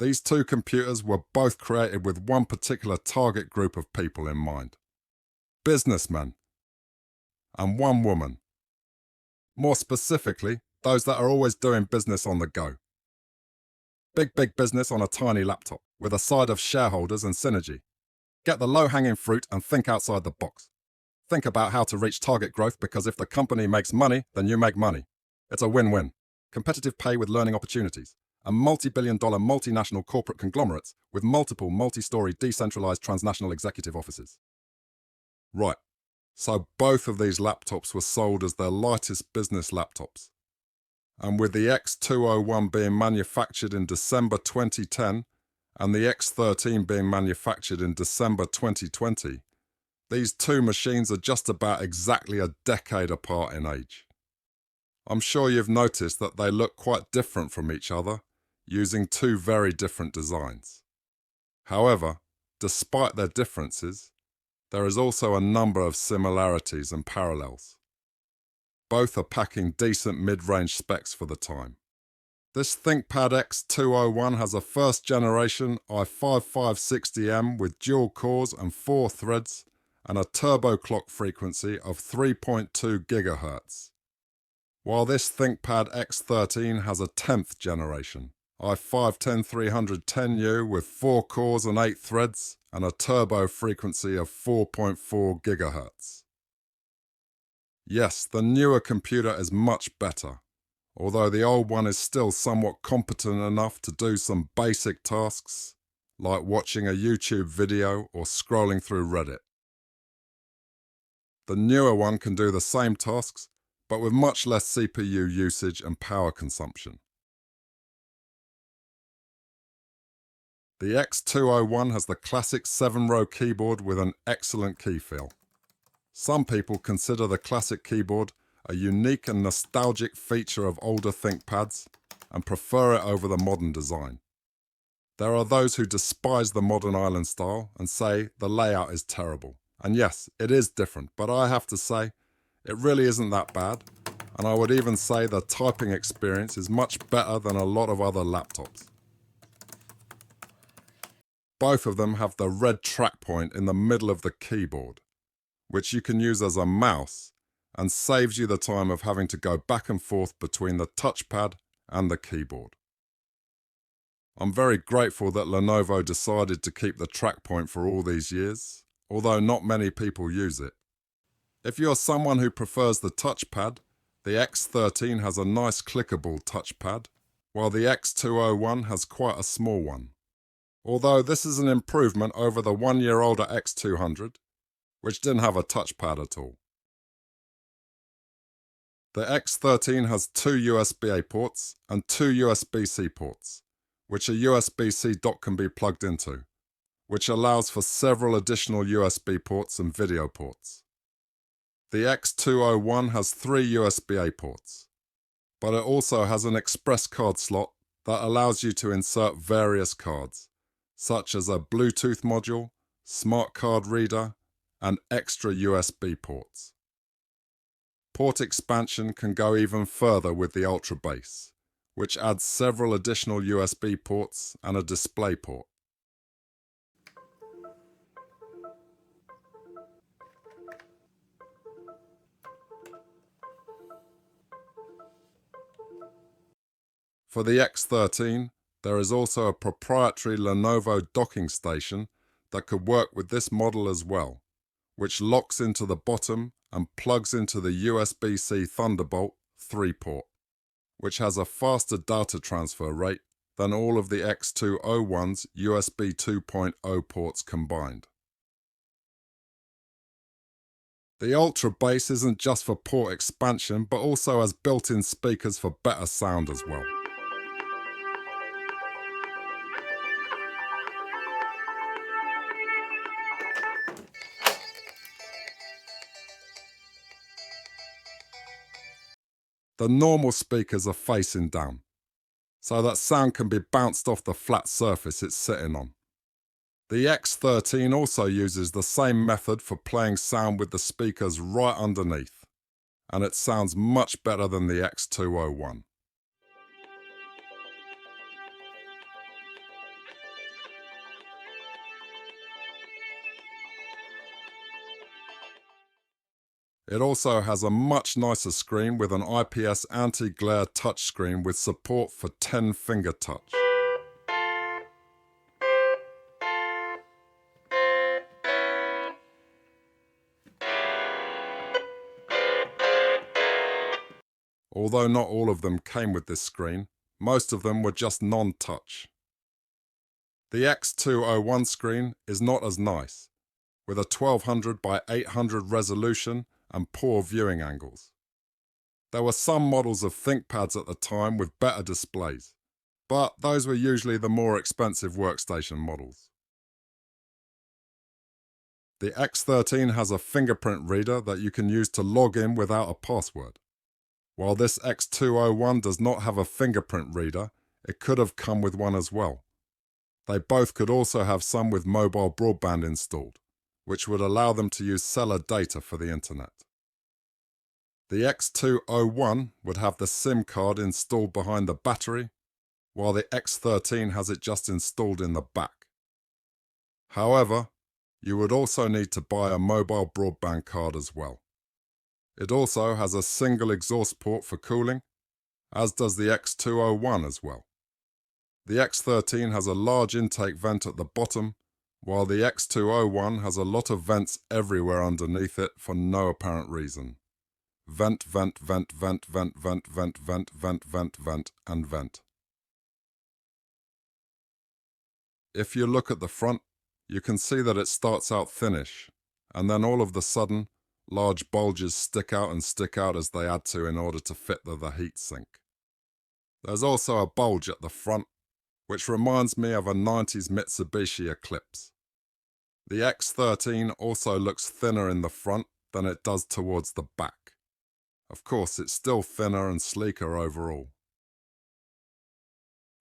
These two computers were both created with one particular target group of people in mind: businessmen and one woman. More specifically, those that are always doing business on the go. Big business on a tiny laptop, with a side of shareholders and synergy. Get the low-hanging fruit and think outside the box. Think about how to reach target growth, because if the company makes money, then you make money. It's a win-win. Competitive pay with learning opportunities, and multi-billion-dollar multinational corporate conglomerates with multiple multi-story decentralized transnational executive offices. Right, so both of these laptops were sold as their lightest business laptops. And with the X201 being manufactured in December 2010 and the X13 being manufactured in December 2020, these two machines are just about exactly a decade apart in age. I'm sure you've noticed that they look quite different from each other, using two very different designs. However, despite their differences, there is also a number of similarities and parallels. Both are packing decent mid-range specs for the time. This ThinkPad X201 has a first-generation i5-5560M with dual cores and 4 threads and a turbo clock frequency of 3.2 GHz. While this ThinkPad X13 has a 10th generation i5-10310U with 4 cores and 8 threads and a turbo frequency of 4.4 GHz. Yes, the newer computer is much better, although the old one is still somewhat competent enough to do some basic tasks, like watching a YouTube video or scrolling through Reddit. The newer one can do the same tasks, but with much less CPU usage and power consumption. The X201 has the classic 7-row keyboard with an excellent key feel. Some people consider the classic keyboard a unique and nostalgic feature of older ThinkPads and prefer it over the modern design. There are those who despise the modern island style and say the layout is terrible. And yes, it is different, but I have to say, it really isn't that bad, and I would even say the typing experience is much better than a lot of other laptops. Both of them have the red track point in the middle of the keyboard, which you can use as a mouse and saves you the time of having to go back and forth between the touchpad and the keyboard. I'm very grateful that Lenovo decided to keep the track point for all these years, although not many people use it. If you're someone who prefers the touchpad, the X13 has a nice clickable touchpad, while the X201 has quite a small one. Although this is an improvement over the 1-year-older X200, which didn't have a touchpad at all. The X13 has 2 USB-A ports and 2 USB-C ports, which a USB-C dock can be plugged into, which allows for several additional USB ports and video ports. The X201 has 3 USB-A ports, but it also has an express card slot that allows you to insert various cards, such as a Bluetooth module, smart card reader, and extra USB ports. Port expansion can go even further with the Ultra Base, which adds several additional USB ports and a display port. For the X13, there is also a proprietary Lenovo docking station that could work with this model as well, which locks into the bottom and plugs into the USB-C Thunderbolt 3 port, which has a faster data transfer rate than all of the X201's USB 2.0 ports combined. The Ultra Base isn't just for port expansion, but also has built-in speakers for better sound as well. The normal speakers are facing down, so that sound can be bounced off the flat surface it's sitting on. The X13 also uses the same method for playing sound with the speakers right underneath, and it sounds much better than the X201. It also has a much nicer screen with an IPS anti-glare touchscreen with support for 10-finger touch. Although not all of them came with this screen, most of them were just non-touch. The X201 screen is not as nice, with a 1200 by 800 resolution and poor viewing angles. There were some models of ThinkPads at the time with better displays, but those were usually the more expensive workstation models. The X13 has a fingerprint reader that you can use to log in without a password. While this X201 does not have a fingerprint reader, it could have come with one as well. They both could also have some with mobile broadband installed, which would allow them to use cellular data for the internet. The X201 would have the SIM card installed behind the battery, while the X13 has it just installed in the back. However, you would also need to buy a mobile broadband card as well. It also has a single exhaust port for cooling, as does the X201 as well. The X13 has a large intake vent at the bottom, while the X201 has a lot of vents everywhere underneath it for no apparent reason. Vent, vent, vent, vent, vent, vent, vent, vent, vent, vent, vent, and vent. If you look at the front, you can see that it starts out thinnish, and then all of a sudden, large bulges stick out as they add to in order to fit the heatsink. There's also a bulge at the front, which reminds me of a 90s Mitsubishi Eclipse. The X13 also looks thinner in the front than it does towards the back. Of course, it's still thinner and sleeker overall.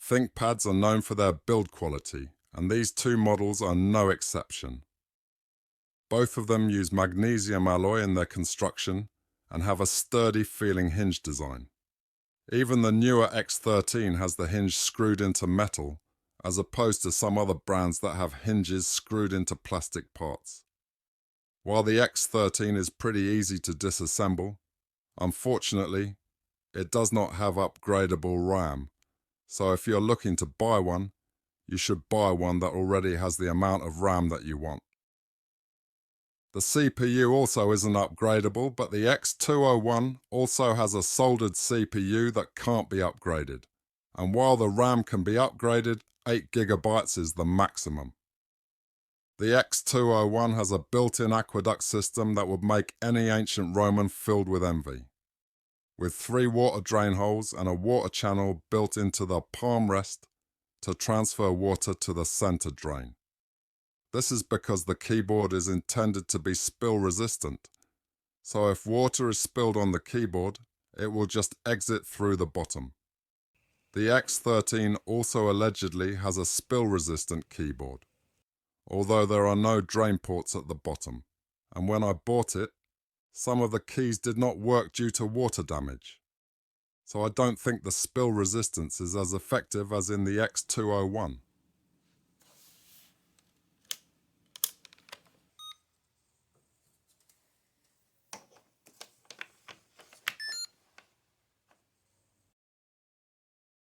ThinkPads are known for their build quality, and these two models are no exception. Both of them use magnesium alloy in their construction and have a sturdy feeling hinge design. Even the newer X13 has the hinge screwed into metal, as opposed to some other brands that have hinges screwed into plastic parts. While the X13 is pretty easy to disassemble, unfortunately, it does not have upgradable RAM, so if you're looking to buy one, you should buy one that already has the amount of RAM that you want. The CPU also isn't upgradable, but the X201 also has a soldered CPU that can't be upgraded. And while the RAM can be upgraded, 8 GB is the maximum. The X201 has a built-in aqueduct system that would make any ancient Roman filled with envy, with 3 water drain holes and a water channel built into the palm rest to transfer water to the center drain. This is because the keyboard is intended to be spill resistant, so if water is spilled on the keyboard, it will just exit through the bottom. The X13 also allegedly has a spill-resistant keyboard, although there are no drain ports at the bottom, and when I bought it, some of the keys did not work due to water damage. So I don't think the spill resistance is as effective as in the X201.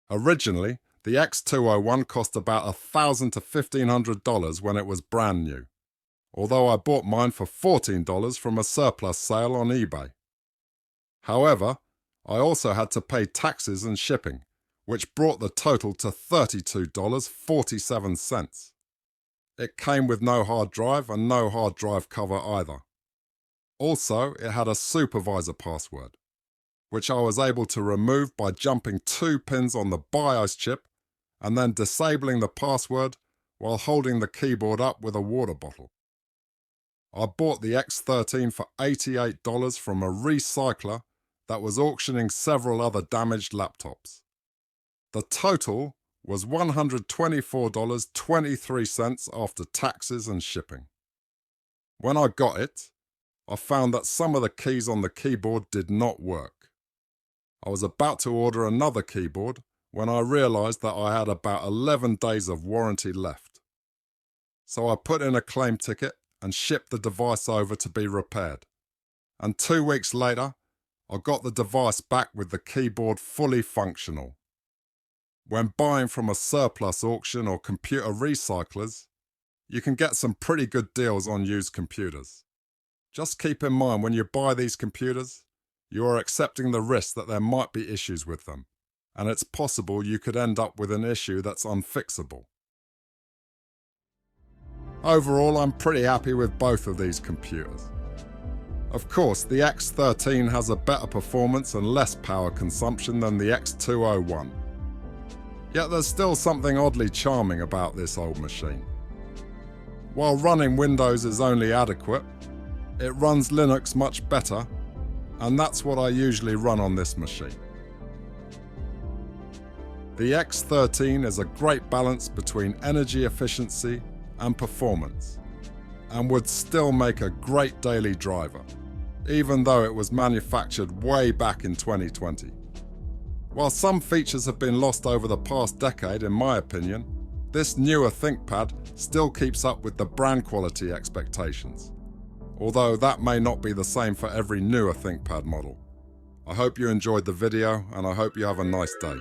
Originally, the X201 cost about $1,000 to $1,500 when it was brand new, although I bought mine for $14 from a surplus sale on eBay. However, I also had to pay taxes and shipping, which brought the total to $32.47. It came with no hard drive and no hard drive cover either. Also, it had a supervisor password, which I was able to remove by jumping 2 pins on the BIOS chip and then disabling the password while holding the keyboard up with a water bottle. I bought the X13 for $88 from a recycler that was auctioning several other damaged laptops. The total was $124.23 after taxes and shipping. When I got it, I found that some of the keys on the keyboard did not work. I was about to order another keyboard when I realized that I had about 11 days of warranty left. So I put in a claim ticket and shipped the device over to be repaired. and 2 weeks later, I got the device back with the keyboard fully functional. When buying from a surplus auction or computer recyclers, you can get some pretty good deals on used computers. Just keep in mind when you buy these computers, you are accepting the risk that there might be issues with them, and it's possible you could end up with an issue that's unfixable. Overall, I'm pretty happy with both of these computers. Of course, the X13 has a better performance and less power consumption than the X201. Yet there's still something oddly charming about this old machine. While running Windows is only adequate, it runs Linux much better, and that's what I usually run on this machine. The X13 is a great balance between energy efficiency and performance, and would still make a great daily driver, even though it was manufactured way back in 2020. While some features have been lost over the past decade, in my opinion, this newer ThinkPad still keeps up with the brand quality expectations, although that may not be the same for every newer ThinkPad model. I hope you enjoyed the video, and I hope you have a nice day.